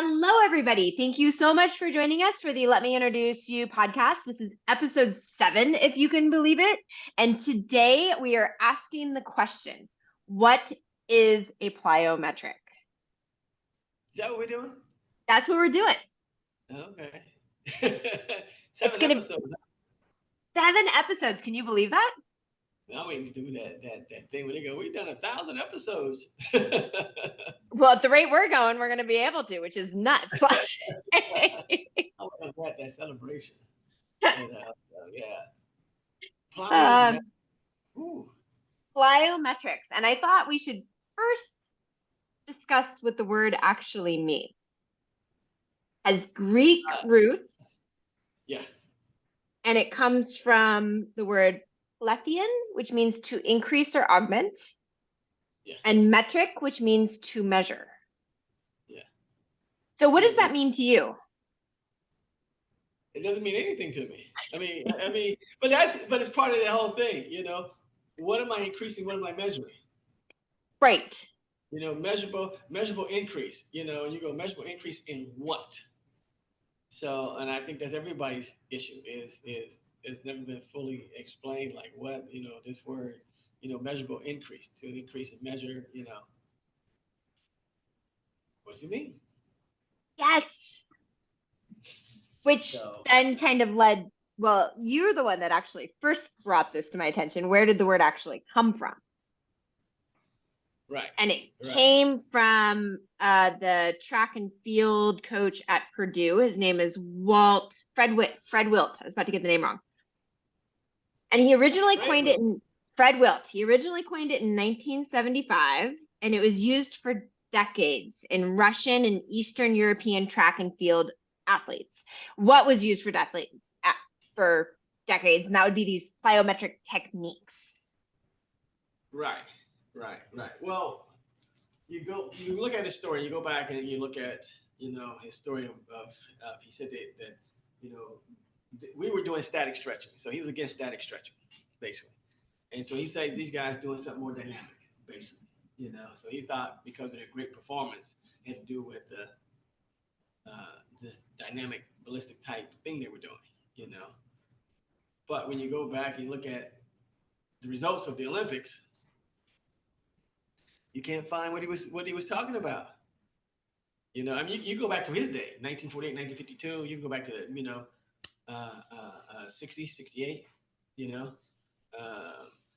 Hello, everybody. Thank you so much for joining us for the Let Me Introduce You podcast. This is episode 7, if you can believe it. And today we are asking the question, what is a plyometric? Is that what we're doing? That's what we're doing. Okay. It's 7 going to episodes. 7 episodes. Can you believe that? I'm waiting to do that thing where they go, we've done 1,000 episodes. Well, at the rate we're going, we're going to be able to, which is nuts. I want that celebration. And, yeah. um, Ooh. plyometrics. And I thought we should first discuss what the word actually means. Has Greek roots. Yeah. And it comes from the word plethion, which means to increase or augment. Yeah. And metric, which means to measure. Yeah. So what does that mean to you? It doesn't mean anything to me. I mean, but it's part of the whole thing, you know. What am I increasing? What am I measuring? Right. You know, measurable increase. You know, you go measurable increase in what? So, and I think that's everybody's issue is it's never been fully explained, like what, you know, this word, you know, measurable increase, to increase and measure, you know, what does it mean? Yes. Which then kind of led, well, you're the one that actually first brought this to my attention. Where did the word actually come from? Right. And it came from the track and field coach at Purdue. His name is Fred Wilt. I was about to get the name wrong. And he originally coined it in Fred Wilt. He originally coined it in 1975, and it was used for decades in Russian and Eastern European track and field athletes. What was used for decades, and that would be these plyometric techniques. Right. Well, you look at his story, you go back and you look at, you know, his story of he said that you know, we were doing static stretching, so he was against static stretching, basically. And so he said these guys doing something more dynamic, basically. You know, so he thought because of their great performance, it had to do with this dynamic ballistic type thing they were doing. You know, but when you go back and look at the results of the Olympics, you can't find what he was talking about. You know, I mean, you go back to his day, 1948, 1952. You can go back to, you know, 60, 68. You know,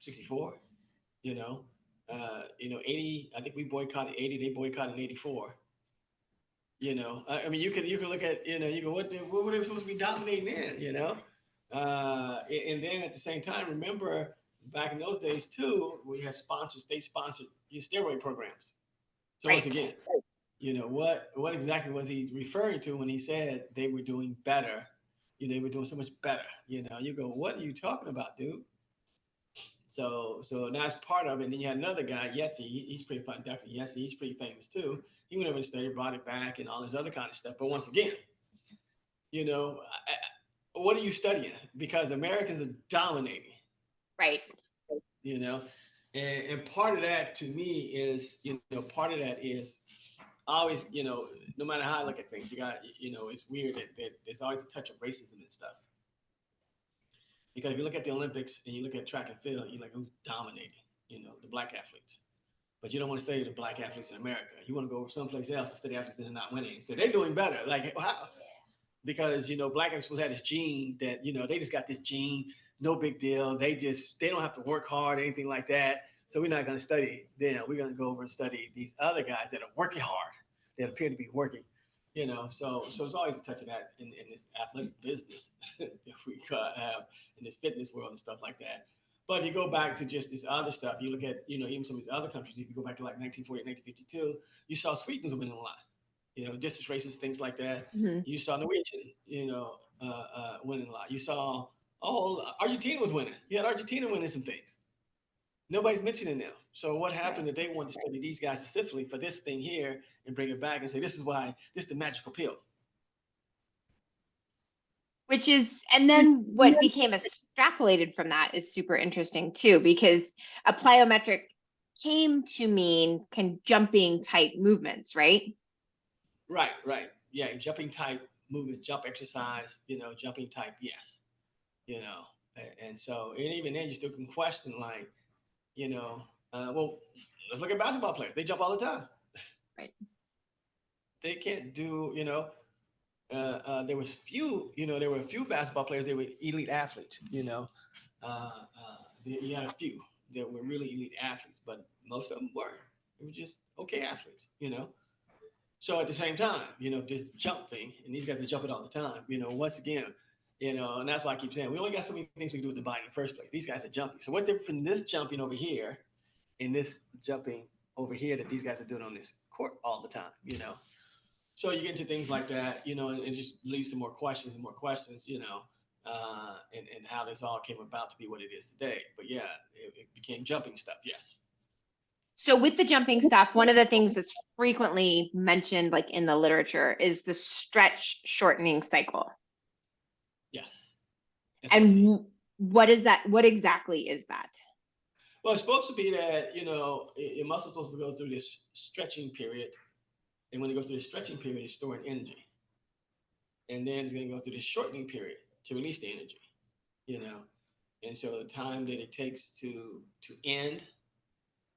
64. You know, 80. I think we boycotted 80. They boycotted in 84. You know, I mean, you can look at, you know, you go, what were they supposed to be dominating in? You know, and then at the same time, remember back in those days too, we had state sponsored steroid programs. So once again, you know, what exactly was he referring to when he said they were doing better? You know, they were doing so much better. You know, you go, what are you talking about, dude? So that's part of it. And then you had another guy, Yeti. He's pretty fun. Definitely Yeti. He's pretty famous too. He went over and studied, brought it back, and all this other kind of stuff. But once again, you know, what are you studying? Because Americans are dominating. Right. You know, and part of that to me is, you know, part of that is always, you know, no matter how I look at things, you got, you know, it's weird that there's always a touch of racism and stuff. Because if you look at the Olympics and you look at track and field, you're like, who's dominating? You know, the black athletes. But you don't want to study the black athletes in America. You want to go someplace else to study athletes that are not winning. So they're doing better. Like, how? Because, you know, black athletes supposed to have this gene that, you know, they just got this gene, no big deal. They don't have to work hard or anything like that. So we're not going to study them. We're going to go over and study these other guys that are working hard, that appear to be working. You know, so it's always a touch of that in this athletic business that we have in this fitness world and stuff like that. But if you go back to just this other stuff, you look at, you know, even some of these other countries, if you go back to like 1948, 1952, you saw Sweden's winning a lot, you know, distance races, things like that. Mm-hmm. You saw Norwegian, you know, winning a lot. You saw, Argentina was winning. You had Argentina winning some things. Nobody's mentioning them. So what happened that they wanted to study these guys specifically for this thing here and bring it back and say, this is why, this is the magical pill. Which is, and then what became extrapolated from that is super interesting too, because a plyometric came to mean kind of jumping type movements, right? Right. yeah, jumping type movement, jump exercise, jumping type, yes, you know, and so, and even then, you still can question like, well, let's look at basketball players. They jump all the time. Right. They can't do, there were a few basketball players. They were elite athletes. You had a few that were really elite athletes, but most of them weren't. They were just okay athletes. So at the same time, this jump thing, and these guys are jumping all the time. Once again, and that's why I keep saying we only got so many things we can do with the body in the first place. These guys are jumping. So what's different from this jumping over here and this jumping over here that these guys are doing on this court all the time? So you get into things like that, and it just leads to more questions and more questions, and how this all came about to be what it is today. But yeah, it became jumping stuff. Yes. So with the jumping stuff, one of the things that's frequently mentioned like in the literature is the stretch shortening cycle. Yes. And what is that? What exactly is that? Well, it's supposed to be that, your muscle's supposed to go through this stretching period. And when it goes through the stretching period, it's storing energy. And then it's going to go through the shortening period to release the energy. And so the time that it takes to end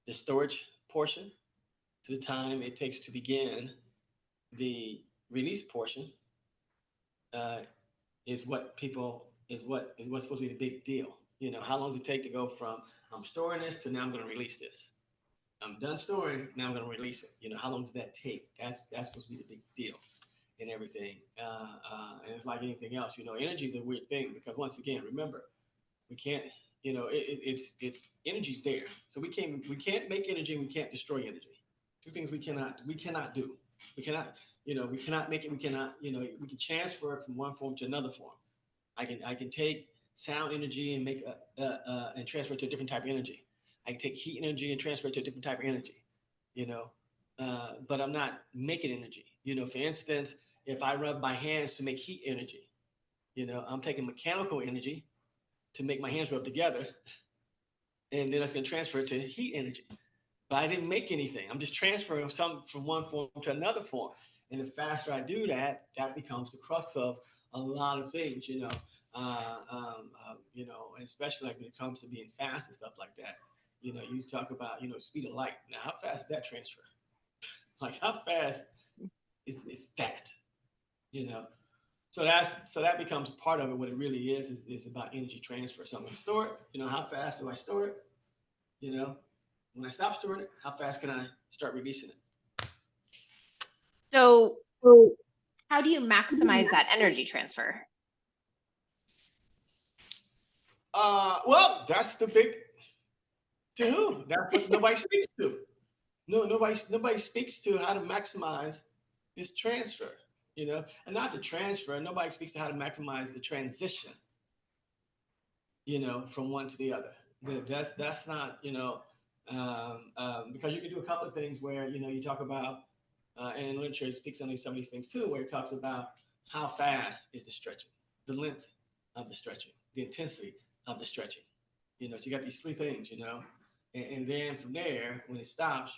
the storage portion to the time it takes to begin the release portion is what's supposed to be the big deal. How long does it take to go from I'm storing this to now I'm going to release this? I'm done storing, now I'm going to release it. How long does that take? That's supposed to be the big deal and everything. And it's like anything else. Energy is a weird thing because once again, remember, we can't. It's energy's there, so we can't make energy and we can't destroy energy. Two things we cannot do. We cannot we cannot make it. We cannot we can transfer it from one form to another form. I can take sound energy and make and transfer it to a different type of energy. I can take heat energy and transfer it to a different type of energy. But I'm not making energy. For instance, if I rub my hands to make heat energy, I'm taking mechanical energy to make my hands rub together, and then that's going to transfer it to heat energy. But I didn't make anything. I'm just transferring something from one form to another form. And the faster I do that, that becomes the crux of a lot of things, especially like when it comes to being fast and stuff like that. You talk about, speed of light. Now, how fast is that transfer? Like, how fast is that? So that becomes part of it. What it really is about energy transfer. So I'm going to store it. How fast do I store it? When I stop storing it, how fast can I start releasing it? So how do you maximize that energy transfer? Well, that's the big to who? That's what nobody speaks to. No, nobody speaks to how to maximize this transfer, and not the transfer. Nobody speaks to how to maximize the transition, from one to the other. That's not, because you can do a couple of things where, you talk about, and in literature it speaks on some of these things too, where it talks about how fast is the stretching, the length of the stretching, the intensity of the stretching. So you got these three things, and then from there, when it stops,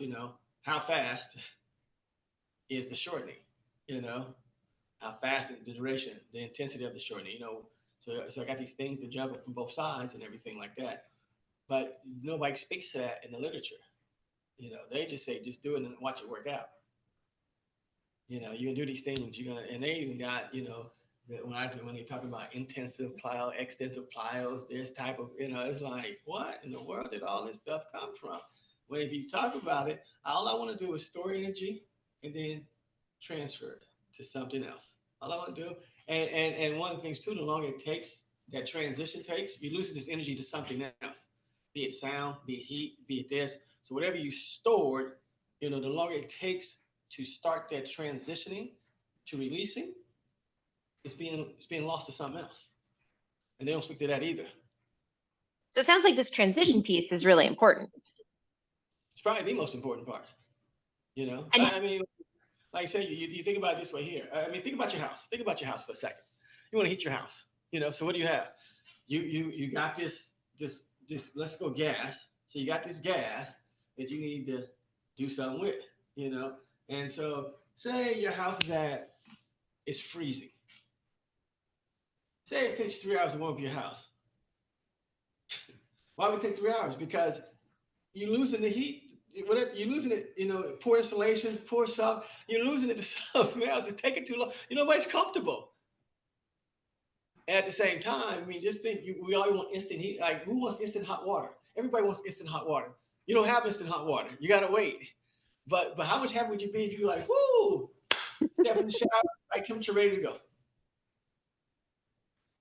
how fast is the shortening, how fast is the duration, the intensity of the shortening, so I got these things to juggle from both sides and everything like that. But nobody speaks to that in the literature. They just say, just do it and watch it work out. You can do these things. You're gonna, and they even got, when they talk about intensive plyo, extensive plyos, this type of, it's like, what in the world did all this stuff come from? Well, if you talk about it, all I want to do is store energy and then transfer it to something else. All I want to do, and one of the things too, the longer it takes, that transition takes, you're losing this energy to something else, be it sound, be it heat, be it this. So whatever you stored, the longer it takes to start that transitioning to releasing, it's being lost to something else, and they don't speak to that either. So it sounds like this transition piece is really important. It's probably the most important part. And I mean, like I said, you think about it this way here. I mean, think about your house. Think about your house for a second. You want to heat your house. So what do you have? You got this let's go gas. So you got this gas that you need to do something with. And so say your house is at it's freezing. Say it takes 3 hours to warm up your house. Why would it take 3 hours? Because you're losing the heat. Whatever you're losing it, poor installation, poor stuff. You're losing it to something else. It's taking too long. Nobody's comfortable. And at the same time, I mean, just think, we all want instant heat. Like, who wants instant hot water? Everybody wants instant hot water. You don't have instant hot water. You gotta wait. But how much happy would you be if you were like, whoo, step in the shower, right temperature, ready to go?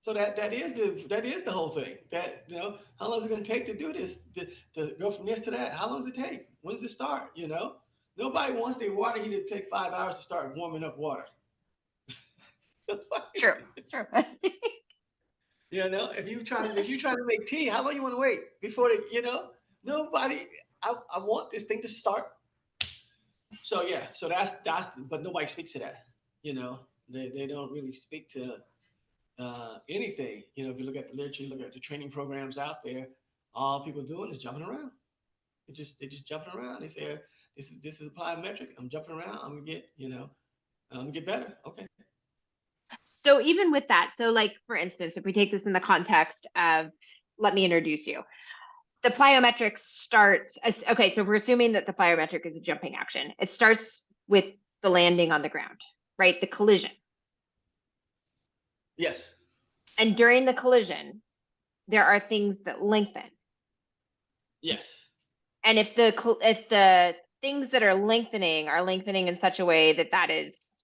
So that is the whole thing. That how long is it going to take to do this? To go from this to that? How long does it take? When does it start? Nobody wants their water heater to take 5 hours to start warming up water. It's true. It's true. If you try to make tea, how long you want to wait before nobody. I want this thing to start. So yeah, so that's but nobody speaks to that. They don't really speak to anything. If you look at the literature, look at the training programs out there, all people doing is jumping around. They're just jumping around. They say, this is a plyometric. I'm jumping around. I'm gonna get better. Okay. So even with that, so like for instance, if we take this in the context of, let me introduce you. The plyometric starts okay. So we're assuming that the plyometric is a jumping action. It starts with the landing on the ground, right? The collision. Yes. And during the collision, there are things that lengthen. Yes. And if the things that are lengthening in such a way that it's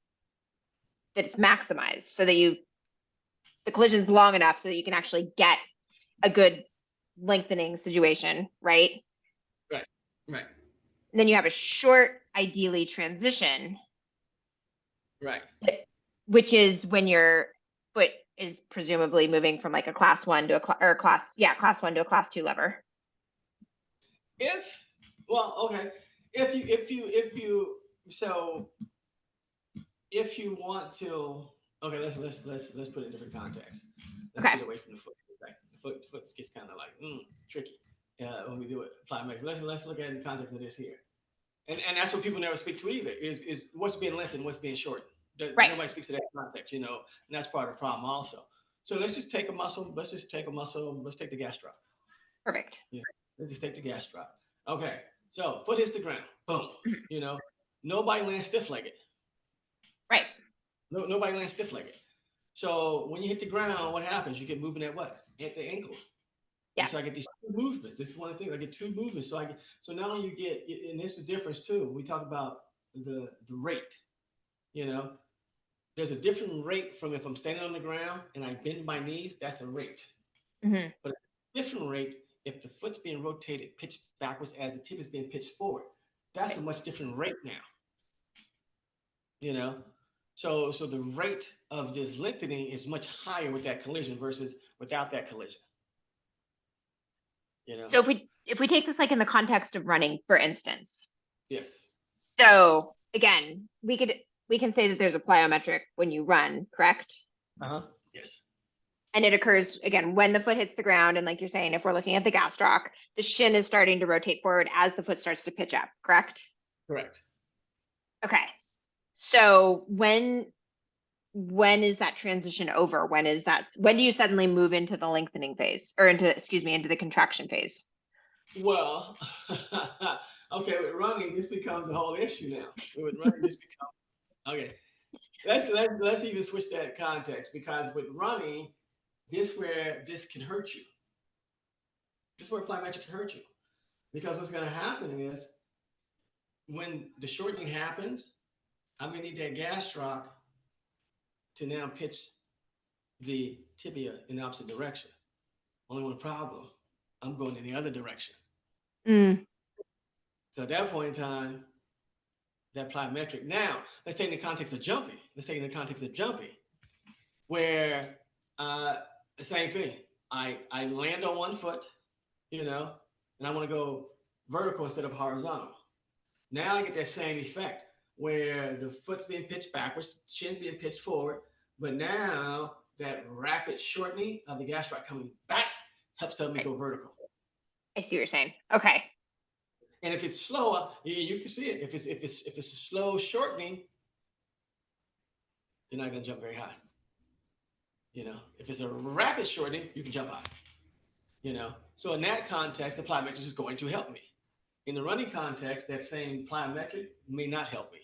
maximized, so that the collision's long enough so that you can actually get a good lengthening situation, right? Right. And then you have a short, ideally, transition. Right. Which is when your foot is presumably moving from like a class 1 to class 1 to a class 2 lever. If you want to, okay, let's put it in different context. Let's get away from the foot. Right? The foot gets kind of like tricky when we do it. Plyometrics. Let's look at it in the context of this here, and that's what people never speak to either. Is what's being lengthened, what's being shortened. Right. Nobody speaks to that context, and that's part of the problem also. So let's just take a muscle. Let's take the gas drop. Perfect. Yeah. Let's just take the gas drop. Okay. So foot hits the ground. Boom. Nobody lands stiff-legged. Right. No, nobody lands stiff-legged. So when you hit the ground, what happens? You get moving at what? At the ankle. Yeah. And so I get these two movements. This is one of the things. I get two movements. So now you get, and this is the difference too. We talk about the rate. There's a different rate from if I'm standing on the ground and I bend my knees. That's a rate. Mm-hmm. But a different rate if the foot's being rotated, pitched backwards as the tib is being pitched forward. That's a much different rate now. So the rate of this lengthening is much higher with that collision versus without that collision. So if we take this like in the context of running, for instance. Yes. So again, we can say that there's a plyometric when you run, correct? Yes. And it occurs again when the foot hits the ground, and like you're saying, if we're looking at the gastroc, the shin is starting to rotate forward as the foot starts to pitch up, correct? Correct. Okay. So when is that transition over? When do you suddenly move into the lengthening phase, or into the contraction phase? Well, okay, with running, this becomes the whole issue now. With running, this becomes okay. Let's even switch that context, because with running, this can hurt you. This is where plyometric can hurt you, because what's going to happen is when the shortening happens, I'm going to need that gastroc to now pitch the tibia in the opposite direction. Only one problem: I'm going in the other direction. So at that point in time, that plyometric. Now, let's take in the context of jumping. Where the same thing. I land on one foot, and I want to go vertical instead of horizontal. Now I get that same effect where the foot's being pitched backwards, shin's being pitched forward, but now that rapid shortening of the gastroc coming back helps help me go vertical. I see what you're saying. Okay. And if it's slower, you can see it. If it's a slow shortening, you're not going to jump very high. You know, if it's a rapid shortening, you can jump high. You know, so in that context, the plyometrics is going to help me. In the running context, that same plyometric may not help me.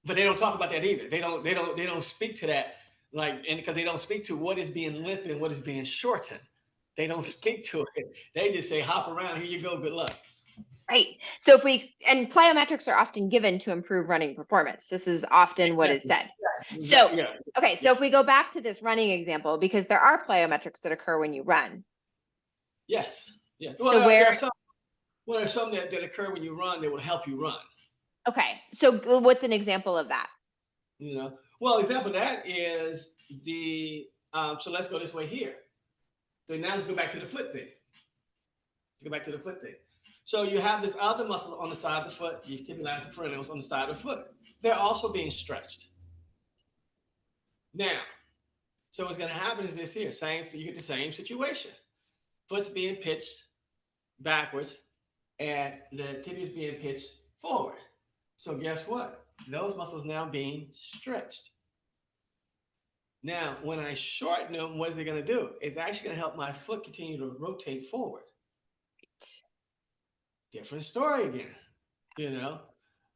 But they don't talk about that either. They don't speak to that, like, and because they don't speak to what is being lengthened and what is being shortened. They don't speak to it. They just say hop around, here you go, good luck. Right. So if we, and plyometrics are often given to improve running performance. This is often what is said. So, Yeah. okay, so if we go back to this running example, because there are plyometrics that occur when you run. Yes. Yes. Well, So there are some that occur when you run that will help you run. Okay. So what's an example of that? You know, well, example of that is the so let's go this way here. So now let's go back to the foot thing. Let's go back to the foot thing. So you have this other muscle on the side of the foot, these tibialis perennials on the side of the foot. They're also being stretched. Now, so what's going to happen is this here. You get the same situation. Foot's being pitched backwards, and the tibia is being pitched forward. So guess what? Those muscles now being stretched. Now, when I shorten them, what is it going to do? It's actually going to help my foot continue to rotate forward. Different story again, you know.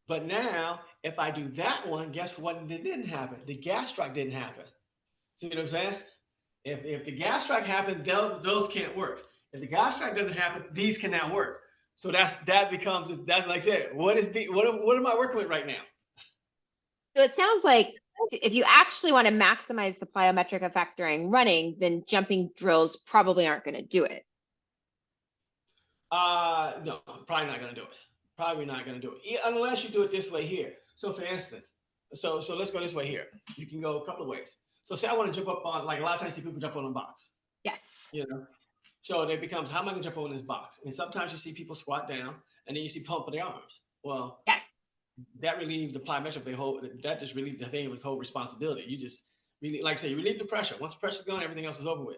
But now, if I do that one, guess what didn't happen? The gastroc didn't happen. See what I'm saying? If the gastroc happened, those can't work. If the gastroc doesn't happen, these cannot work. So that's like I said, what am I working with right now? So it sounds like if you actually want to maximize the plyometric effect during running, then jumping drills probably aren't going to do it. No, I'm probably not going to do it. Probably not going to do it unless you do it this way here. So for instance, so let's go this way here. You can go a couple of ways. So say I want to jump up on, like a lot of times you see people jump on a box. Yes. You know, so it becomes, how am I going to jump on this box? And sometimes you see people squat down, and then you see pump their arms. Well, yes, that relieves the plyometric. That just relieves the thing of its whole responsibility. You just really, like I say, you relieve the pressure. Once the pressure's gone, everything else is over with.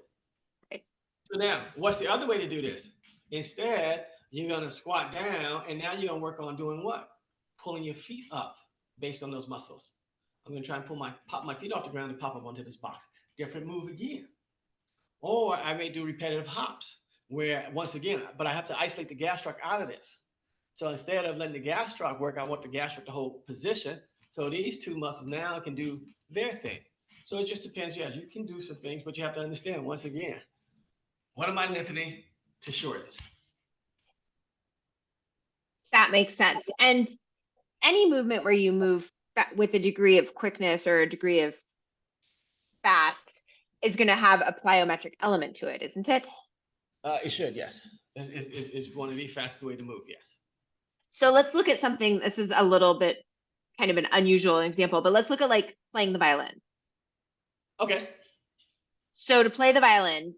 Right. So now, what's the other way to do this? Instead, you're going to squat down, and now you're going to work on doing what? Pulling your feet up based on those muscles. I'm going to try and pop my feet off the ground and pop up onto this box. Different move again. Or I may do repetitive hops where, once again, but I have to isolate the gastroc out of this. So instead of letting the gastroc work, I want the gastroc to hold position. So these two muscles now can do their thing. So it just depends. Yeah, you can do some things, but you have to understand, once again, what am I lengthening to shorten? That makes sense. And any movement where you move with a degree of quickness or a degree of fast is going to have a plyometric element to it, isn't it? It should, yes. It's one of the fastest way to move, yes. So let's look at something. This is a little bit kind of an unusual example, but let's look at like playing the violin. Okay. So to play the violin,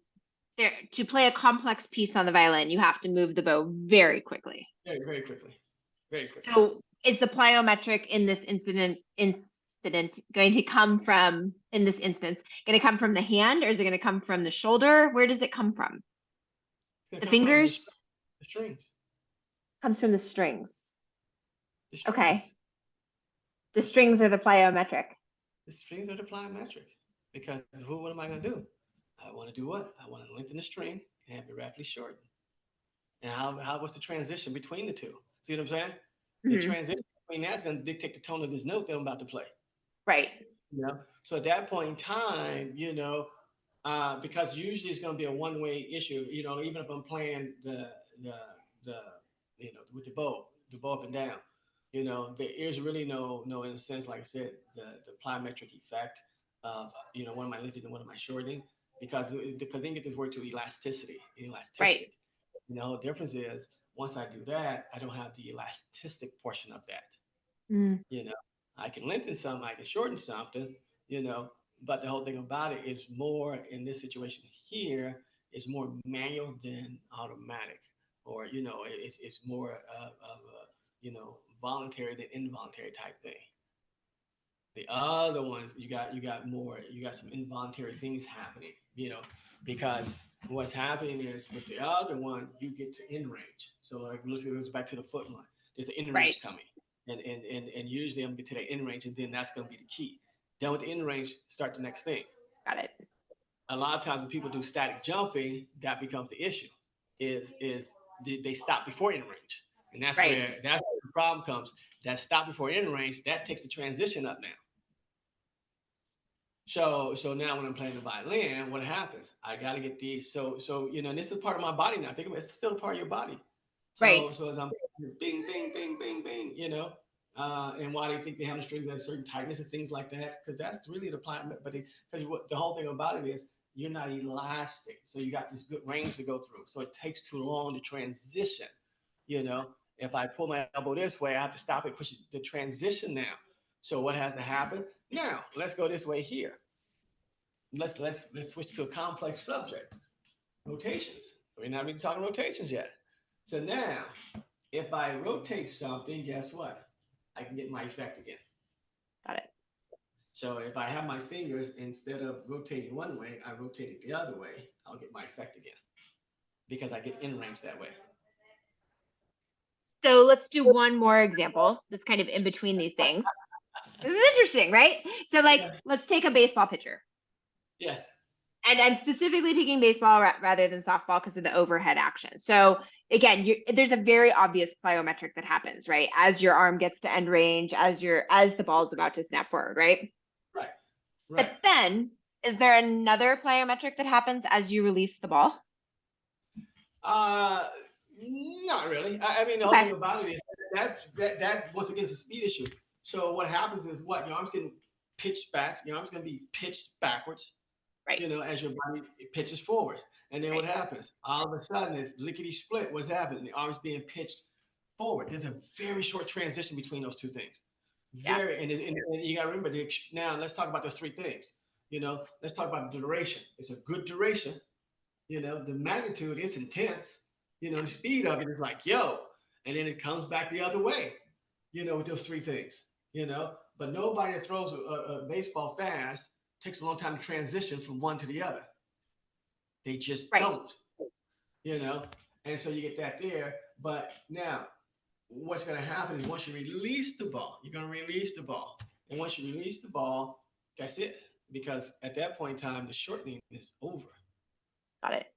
to play a complex piece on the violin, you have to move the bow very quickly. Very, very quickly. Very quickly. So is the plyometric in this incident going to come from, in this instance, going to come from the hand, or is it going to come from the shoulder? Where does it come from? The fingers? The strings. Comes from the strings. The strings. Okay. The strings are the plyometric. The strings are the plyometric. Because what am I going to do? I want to do what? I want to lengthen the string and have it rapidly shorten. And what's the transition between the two? See what I'm saying? Mm-hmm. The transition between that's going to dictate the tone of this note that I'm about to play. Right. You know? So at that point in time, you know, because usually it's going to be a one-way issue, you know, even if I'm playing the you know, with the bow up and down, you know, there is really no, in a sense, like I said, the plyometric effect of, you know, one of my lengthening and one of my shortening, because then you get this word to elasticity. Right. You know, the difference is once I do that, I don't have the elastic portion of that. You know, I can lengthen something, I can shorten something, you know, but the whole thing about it is more in this situation here is more manual than automatic, or, you know, it's more of a, you know, voluntary than involuntary type thing. The other ones, you got some involuntary things happening, you know, because what's happening is with the other one, you get to in range. So like, let's go back to the foot line. There's an in range coming. And usually I'm going to get to that in range, and then that's going to be the key. Then with the in range, start the next thing. Got it. A lot of times when people do static jumping, that becomes the issue. Is they stop before in range, and Right. that's where the problem comes. That stop before in range, that takes the transition up now. So now when I'm playing the violin, what happens? I got to get these. So and this is part of my body now. Think about it, it's still a part of your body. Right. So as I'm bing bing bing bing bing, and why they think they have the strings at a certain tightness and things like that, because that's really the plan. But because the whole thing about it is you're not elastic, so you got this good range to go through. So it takes too long to transition. You know, if I pull my elbow this way, I have to stop it, push the transition now. So what has to happen? Now let's go this way here. Let's switch to a complex subject. Rotations. We're not even talking rotations yet. So now, if I rotate something, guess what? I can get my effect again. Got it. So if I have my fingers, instead of rotating one way, I rotate it the other way, I'll get my effect again because I get in range that way. So let's do one more example that's kind of in between these things. This is interesting, right? So like, Yeah. let's take a baseball pitcher. Yes. And I'm specifically picking baseball rather than softball because of the overhead action. So again, there's a very obvious plyometric that happens, right? As your arm gets to end range, as the ball is about to snap forward, right? Right. But then, is there another plyometric that happens as you release the ball? Not really. I mean, the whole thing about it is that once again is a speed issue. So what happens is what your arm's getting pitched back. Your arm's going to be pitched backwards. Right. As your body pitches forward. And then what happens? All of a sudden, it's lickety split. What's happening? The arm's being pitched forward. There's a very short transition between those two things. Very, and you got to remember, now let's talk about those three things. Let's talk about the duration. It's a good duration. The magnitude is intense. The speed of it is like, yo, and then it comes back the other way, with those three things, but nobody that throws a baseball fast takes a long time to transition from one to the other. They just don't, and so you get that there. But now, what's going to happen is once you release the ball, you're going to release the ball. And once you release the ball, that's it. Because at that point in time, the shortening is over. Got it.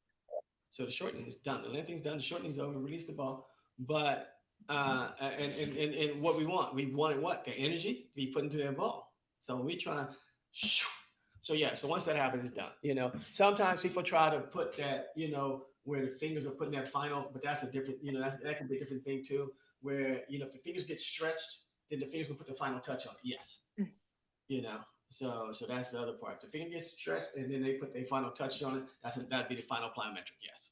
So the shortening is done. The lengthening is done. The shortening is over. Release the ball. But and what we wanted what? The energy to be put into that ball. So when we try, so once that happens, it's done. Sometimes people try to put that, where the fingers are putting that final, but that's a different, that can be a different thing too. Where if the fingers get stretched, then the fingers will put the final touch on it. Yes. So that's the other part. The finger gets stretched, and then they put their final touch on it. That'd be the final plyometric. Yes.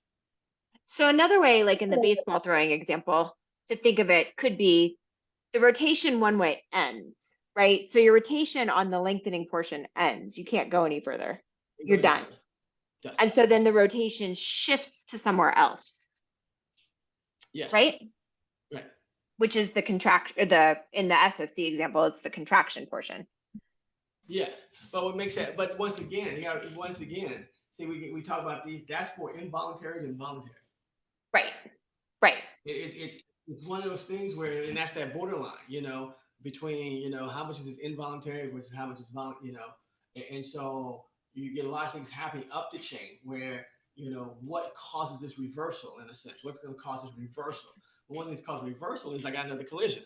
So another way, like in the baseball throwing example, to think of it could be the rotation one way ends, right? So your rotation on the lengthening portion ends. You can't go any further. You're done. And so then the rotation shifts to somewhere else. Yes. Right? Right. Which is the in the SSD example, it's the contraction portion. Yes. But what makes that, but once again, see, we talk about these, that's more involuntary than voluntary. Right. It's one of those things where, and that's that borderline, between, how much is it involuntary versus how much is voluntary, and so you get a lot of things happening up the chain where, what causes this reversal in a sense? What's going to cause this reversal? One thing that's causing reversal is I got another collision.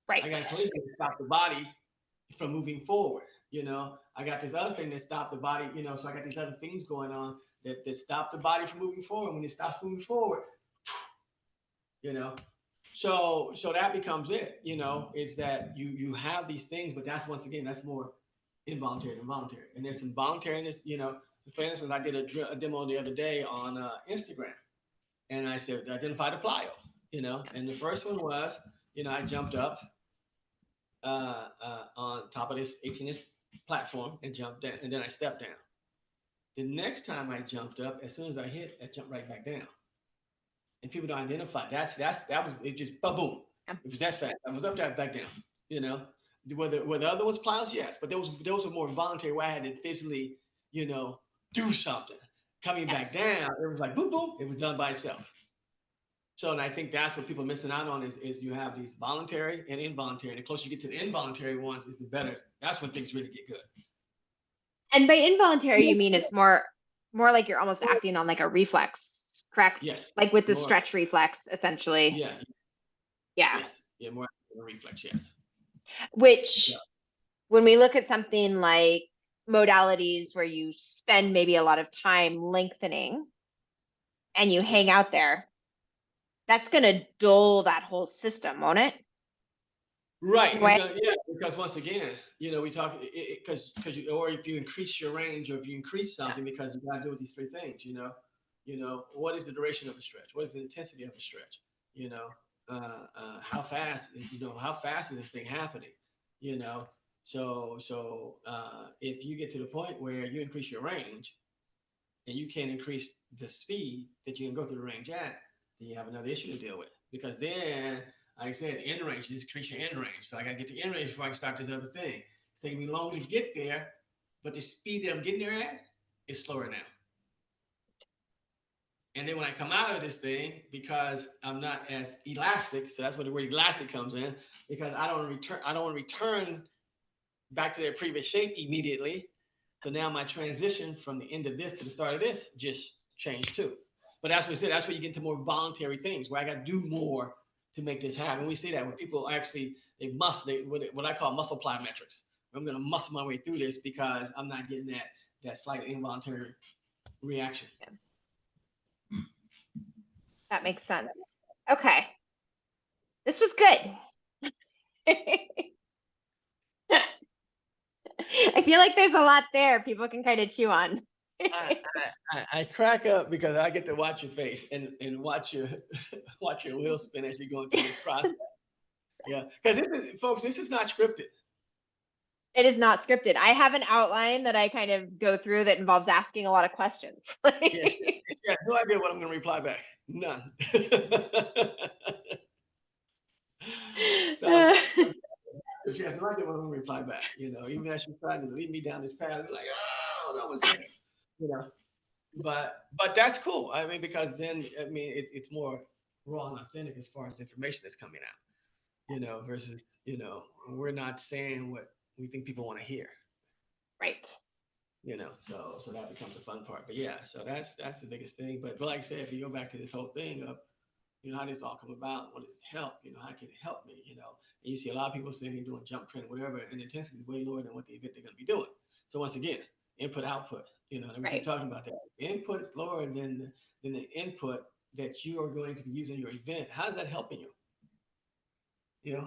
Right. I got a collision to stop the body from moving forward. I got this other thing that stopped the body, so I got these other things going on that stop the body from moving forward. When it stops moving forward, so that becomes it, is that you have these things, but that's more involuntary than voluntary. And there's some voluntariness, for instance, I did a demo the other day on Instagram, and I said, identify the plyo, and the first one was, I jumped up on top of this 18-inch platform and jumped down, and then I stepped down. The next time I jumped up, as soon as I hit, I jumped right back down. And people don't identify. That was it. Just boom. It was that fast. I was up there, back down. Were the other ones plyos? Yes, but those were more voluntary where I had to physically, do something. Coming back down, it was like boom, boom. It was done by itself. So, and I think that's what people are missing out on is you have these voluntary and involuntary. The closer you get to the involuntary ones, is the better. That's when things really get good. And by involuntary, you mean it's more like you're almost acting on like a reflex, correct? Yes. Like with the More. stretch reflex, essentially. Yeah. Yeah. Yes. Yeah. More reflex. Yes. Which, Yeah. when we look at something like modalities where you spend maybe a lot of time lengthening and you hang out there, that's going to dull that whole system, won't it? Right. In a It's way? gonna, yeah, because once again, we talk because you, or if you increase your range, or if you increase Yeah. something, because you got to do with these three things. What is the duration of the stretch? What is the intensity of the stretch? How fast? How fast is this thing happening? You know. So if you get to the point where you increase your range and you can't increase the speed that you can go through the range at, then you have another issue to deal with. Because then, like I said, end range, you just increase your end range. So I got to get to end range before I can start this other thing. It's taking me longer to get there, but the speed that I'm getting there at is slower now. And then when I come out of this thing, because I'm not as elastic, so that's where the word elastic comes in, because I don't return back to their previous shape immediately. So now my transition from the end of this to the start of this just changed too. But that's what I said. That's where you get into more voluntary things where I got to do more to make this happen. We see that when people actually what I call muscle plyometrics. I'm going to muscle my way through this because I'm not getting that slight involuntary reaction. Yeah. That makes sense. Okay. This was good. I feel like there's a lot there people can kind of chew on. I crack up because I get to watch your face and watch your watch your wheels spin as you're going through this process. Yeah, because this is not scripted. It is not scripted. I have an outline that I kind of go through that involves asking a lot of questions. Yeah, she has no idea what I'm going to reply back. None. So she has no idea what I'm going to reply back. Even as she tried to lead me down this path, like, oh, that was it. You know, but that's cool. I mean, because then it's more raw and authentic as far as information that's coming out. Versus we're not saying what we think people want to hear. Right. So that becomes a fun part. But yeah, so that's the biggest thing. But like I said, if you go back to this whole thing of how does this all come about? What does it help? How can it help me? And you see a lot of people saying they're doing jump training, whatever, and the intensity is way lower than what the event they're going to be doing. So once again, input output. And we keep talking about that. The input is lower than the input that you are going to be using in your event. How's that helping you?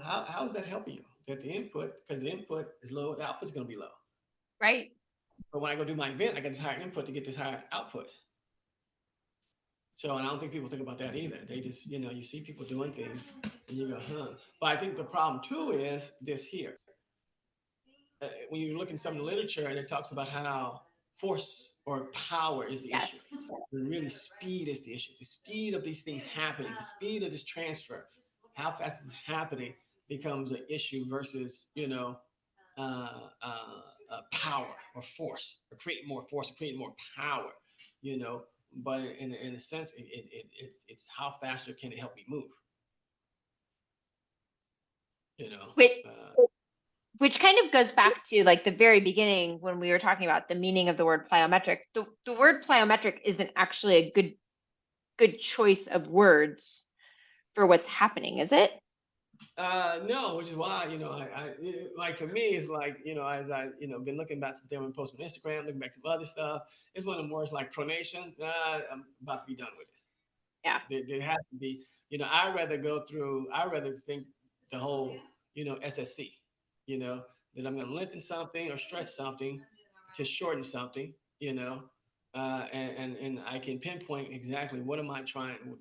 How is that helping you? That the input, because the input is low, the output is going to be low. Right. But when I go do my event, I get this higher input to get this higher output. So, and I don't think people think about that either. They just, you see people doing things and you go, huh. But I think the problem too is this here. When you look in some of the literature and it talks about how force or power is the issue. And really speed is the issue. The speed of these things happening, the speed of this transfer, how fast is it happening becomes an issue versus, power or force, or creating more force, or creating more power, you know. But in a sense, it's how faster can it help me move, you know. Which, which kind of goes back to like the very beginning when we were talking about the meaning of the word plyometric. The word plyometric isn't actually a good choice of words for what's happening, is it? No, which is why like for me it's like as I been looking back some things and posting on Instagram, looking back some other stuff. It's one of the words like pronation. I'm about to be done with it. Yeah. There has to be. I'd rather go through. I'd rather think the whole SSC. That I'm going to lengthen something or stretch something to shorten something. And I can pinpoint exactly what am I trying. Well,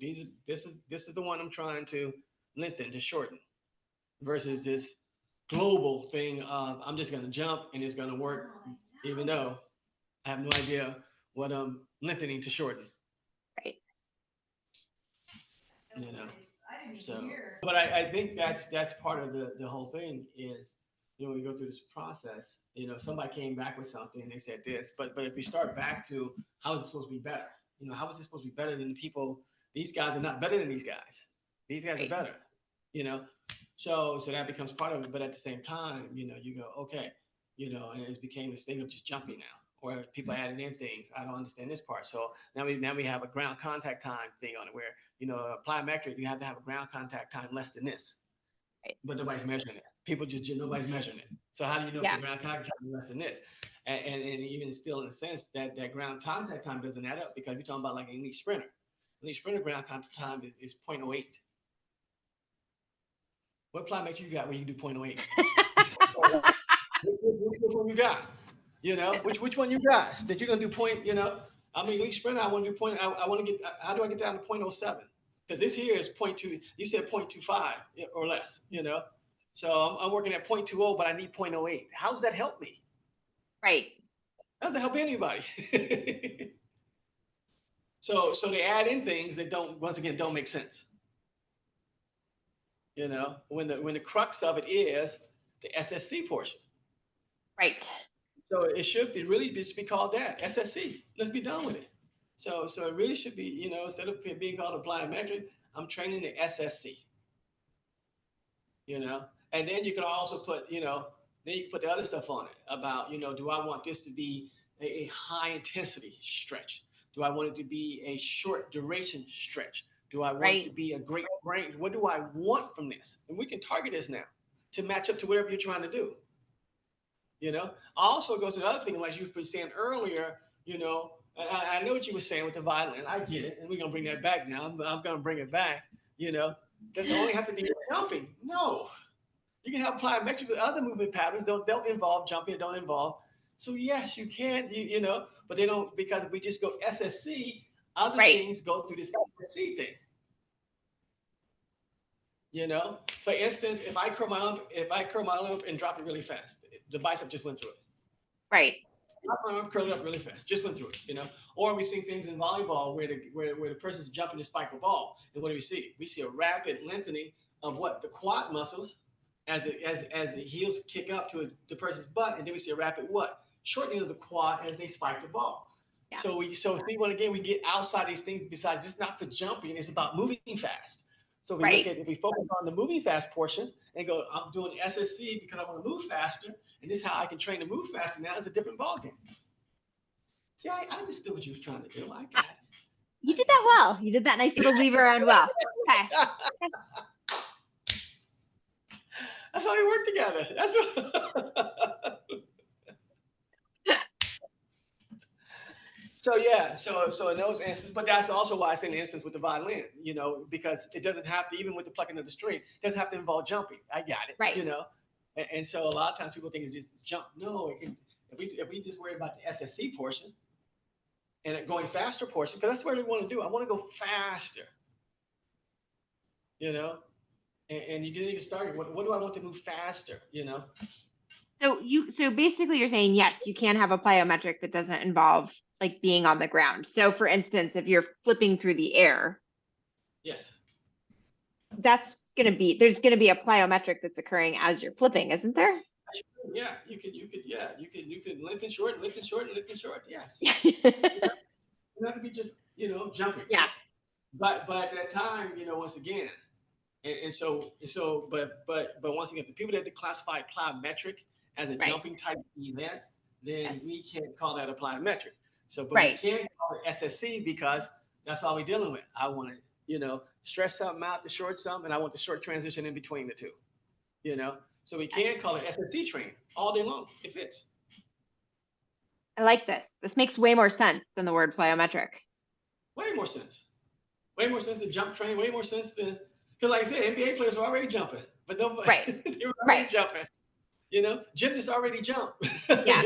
this is the one I'm trying to lengthen to shorten versus this global thing of I'm just going to jump and it's going to work, even though I have no idea what I'm lengthening to shorten. Right. So, but I think that's part of the whole thing is, when we go through this process, somebody came back with something and they said this, but if we start back to how is it supposed to be better? How is this supposed to be better than the people These guys are not better than these guys. These guys are Right. better, you know. So that becomes part of it. But at the same time, you go, okay, and it became this thing of just jumping now, or people adding in things. I don't understand this part. So now we have a ground contact time thing on it where, plyometric, you have to have a ground contact time less than this, Right. but nobody's measuring it. Nobody's measuring it. So how do you know if the ground contact time is less than this? And even still, in a sense, that ground contact time doesn't add up, because you're talking about like an elite sprinter. Elite sprinter ground contact time is 0.08. What plyometric you got where you do 0.08? Which one you got? Which one you got that you're gonna do point? I mean, elite sprinter, I want to do point. I want to get. How do I get down to 0.07? Because this here is 0.2. You said 0.25 or less. So I'm working at 0.20, but I need 0.08. How does that help me? Right. How does that help anybody? So they add in things that once again don't make sense. When the crux of it is the SSC portion. Right. So it should really just be called that, SSC. Let's be done with it. So it really should be, instead of being called a plyometric, I'm training the SSC. And then you can also put, then you can put the other stuff on it about, do I want this to be a high intensity stretch? Do I want it to be a short duration stretch? Do I want it to be a great range? What do I want from this? And we can target this now to match up to whatever you're trying to do. Also, it goes to another thing, like you were saying earlier, I know what you were saying with the violin. I get it. And we're going to bring that back now. I'm going to bring it back. Does it only have to be jumping? No. You can have plyometrics with other movement patterns. Don't involve jumping. Don't involve. So yes, you can, but they don't, because if we just go SSC, other things go through this SSC thing. For instance, if I curl my arm up and drop it really fast, the bicep just went through it. Right. My arm curled up really fast, just went through it. Or we see things in volleyball where the person's jumping to spike a ball, and what do we see? We see a rapid lengthening of the quad muscles as the heels kick up to the person's butt, and then we see a rapid shortening of the quad as they spike the ball. Yeah. So see, when again we get outside these things, besides it's not for jumping, it's about moving fast. So if we focus on the moving fast portion and go, I'm doing SSC because I want to move faster, and this is how I can train to move faster. Now it's a different ballgame. See, I understood what you were trying to do. I got it. You did that well. You did that nice little weave around well. Okay. That's how we work together. That's what. So yeah, so in those instances, but that's also why I say in the instance with the violin, because it doesn't have to, even with the plucking of the string, it doesn't have to involve jumping. I got it, right? And so a lot of times people think it's just jump. No, if we just worry about the SSC portion and going faster portion, because that's what we want to do. I want to go faster, and you need to start. What do I want to move faster? So basically you're saying, yes, you can have a plyometric that doesn't involve like being on the ground. So for instance, if you're flipping through the air, yes, there's going to be a plyometric that's occurring as you're flipping, isn't there? Yeah, you could lengthen short, lengthen short, and lengthen short. Yes. You have to be just, jumping. Yeah. But at that time, once again, but once again, the people that classify plyometric as a jumping type event, then we can't call that a plyometric. So, but we can call it SSC because that's all we're dealing with. I want to, stretch something out to short something, and I want the short transition in between the two. So we can call it SSC training all day long. It fits. I like this. This makes way more sense than the word plyometric. Way more sense. Way more sense than jump training. Way more sense than, because like I said, NBA players were already jumping, but nobody they were already jumping. Gymnasts already jump. Yeah.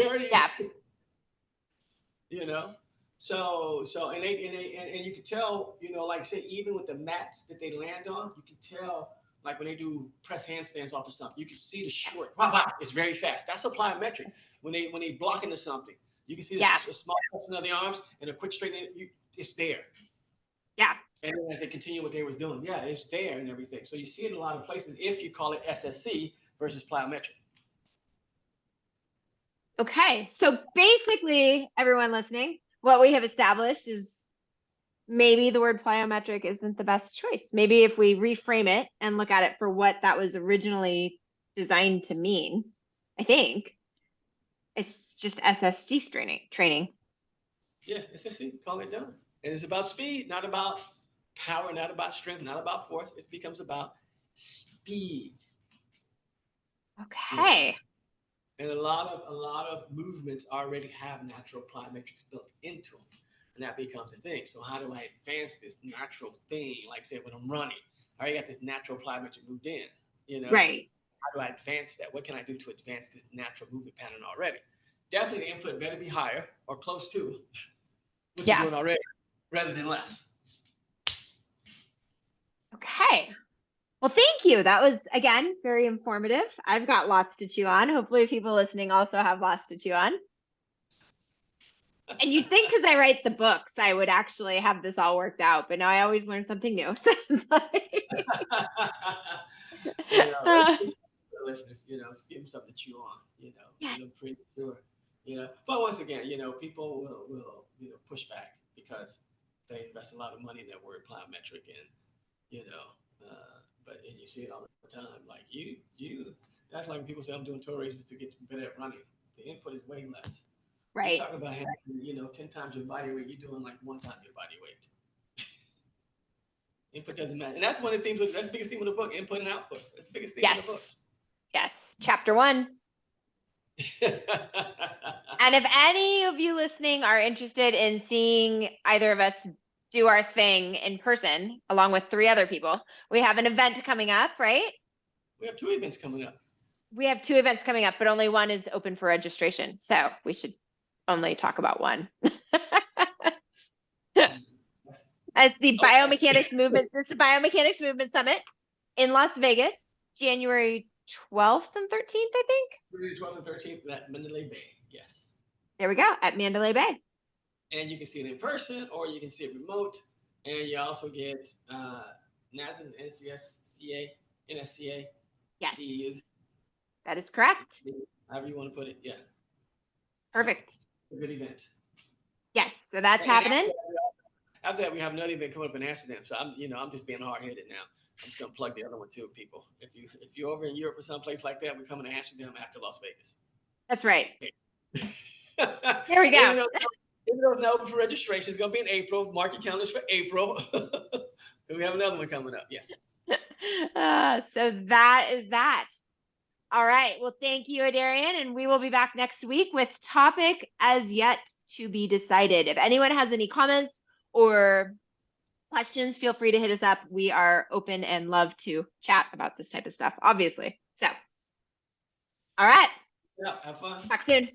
Yeah. So and you can tell, like I said, even with the mats that they land on, you can tell, like when they do press handstands off of something, you can see the short. It's very fast. That's a plyometric. When they block into something, you can see the small portion of the arms and a quick straightening. It's there. Yeah. And then as they continue what they was doing, it's there and everything. So you see it in a lot of places if you call it SSC versus plyometric. Okay. So basically, everyone listening, what we have established is maybe the word plyometric isn't the best choice. Maybe if we reframe it and look at it for what that was originally designed to mean, I think it's just SSD training. Yeah, SSC, call it done. And it's about speed, not about power, not about strength, not about force. It becomes about speed. Okay. And a lot of movements already have natural plyometrics built into them. And that becomes a thing. So how do I advance this natural thing? Like say when I'm running, I already got this natural plyometric moved in, Right. How do I advance that? What can I do to advance this natural movement pattern already? Definitely the input better be higher or close to what you're doing already rather than less. Okay. Well, thank you. That was, again, very informative. I've got lots to chew on. Hopefully people listening also have lots to chew on. And you'd think because I write the books, I would actually have this all worked out, but now I always learn something new. So it's like... Listeners, give them something to chew on, Yes. I'm pretty sure, but once again, people will, push back because they invest a lot of money in that word plyometric and, and you see it all the time. Like that's like when people say I'm doing tour races to get better at running. The input is way less. Right. You're talking about having, 10 times your body weight. You're doing like 1 time your body weight. Input doesn't matter. And that's one of the themes that's the biggest theme of the book, input and output. That's the biggest theme of the book. Yes. Chapter 1. And if any of you listening are interested in seeing either of us do our thing in person, along with 3 other people, we have an event coming up, right? We have 2 events coming up. We have 2 events coming up, but only one is open for registration. So we should only talk about one. It's the Biomechanics Movement. It's the Biomechanics Movement Summit in Las Vegas, January 12th and 13th, I think. January 12th and 13th at Mandalay Bay. Yes. There we go, at Mandalay Bay. And you can see it in person or you can see it remote. And you also get NASA, NCSCA, NSCA. Yes. CEUs. That is correct. However you want to put it. Yeah. Perfect. So, a good event. Yes. So that's happening. After that, we have another event coming up in Amsterdam. So I'm just being hard-headed now. I'm just gonna plug the other one too, people. If you're over in Europe or someplace like that, we're coming to Amsterdam after Las Vegas. That's right. Here we go. Even though it's not open for registration, it's gonna be in April. Mark your calendars for April. We have another one coming up. Yes. So that is that. All right. Well, thank you, Adarian, and we will be back next week with topic as yet to be decided. If anyone has any comments or questions, feel free to hit us up. We are open and love to chat about this type of stuff, obviously. So, all right. Yeah, have fun. Talk soon.